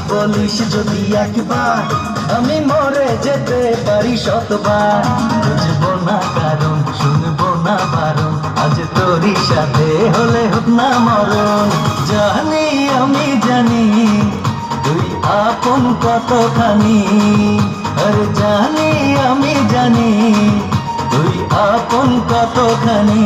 বলিস যদি একবার, আমি মরে যেতে পারি শতবার। বুঝবো না কারণ, শুনবো না বারণ, আজ তোরই সাথে হলে হোক না মরণ। জানি আমি জানি তুই আপন কতখানি, আরে জানি আমি জানি তুই আপন কতখানি।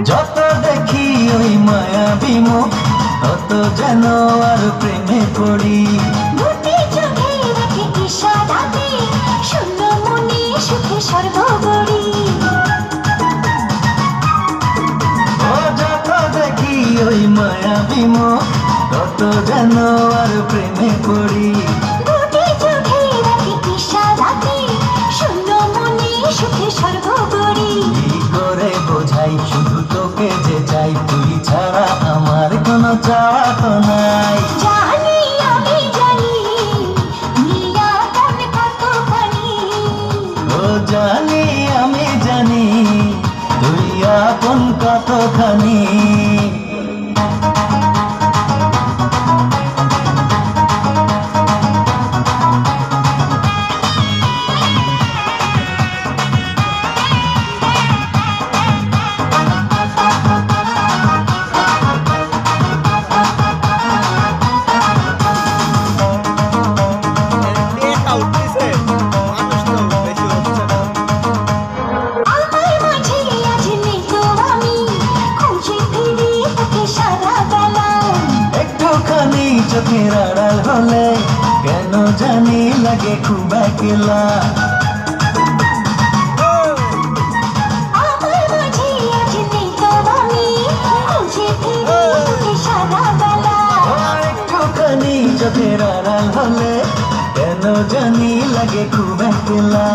যত দেখি ওই মায়াবী মুখ, তত যেন আর প্রেমে পড়ি। যত দেখি ওই মায়াবী মুখ, তত যেন আর প্রেমে পড়ি। কি করে বোঝাই শুধু তোকে যে চাই, তুই ছাড়া আমার কোনো চাওয়া তো নাই। জানি আমি জানি ও জানি আমি জানি তুই আপন কতখানি। চোখের আড়াল হলে কেন জানি লাগে খুব একলা। একটুখানি চোখের আড়াল হলে কেন জানি লাগে খুব একলা।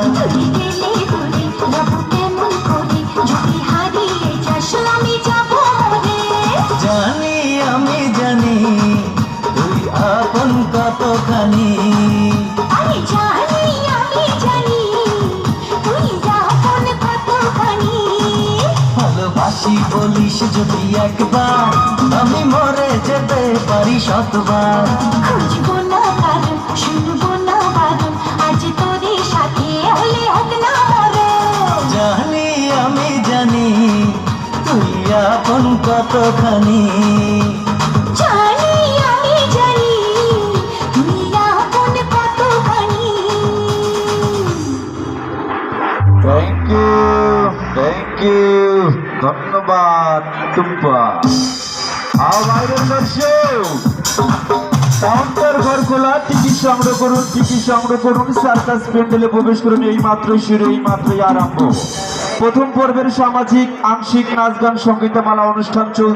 জানি আমি জানি তুই আপন কতখানি। ভালোবাসি বলিস যদি একবার, আমি মরে যেতে পারি শতবার। খুঁজবো না কারণ, শুনবো না বারণ, আজ তোরই সাথে হলে হোক না মরণ। জানি আমি জানি তুই আপন কতখানি। জানি আমি জানি তুই আপন কতখানি। থ্যাংক ইউ, ধন্যবাদ টুম্পা। বাইরের দর্শক, কাউন্টার ঘর খোলা, টিকিট সংগ্রহ করুন, টিকিট সংগ্রহ করুন, সার্কাস প্যান্ডেলে প্রবেশ করুন। এই মাত্রই শুরু, এই মাত্রই আরম্ভ। প্রথম পর্বের সামাজিক আংশিক নাচ গান সঙ্গীতমালা অনুষ্ঠান চলছে।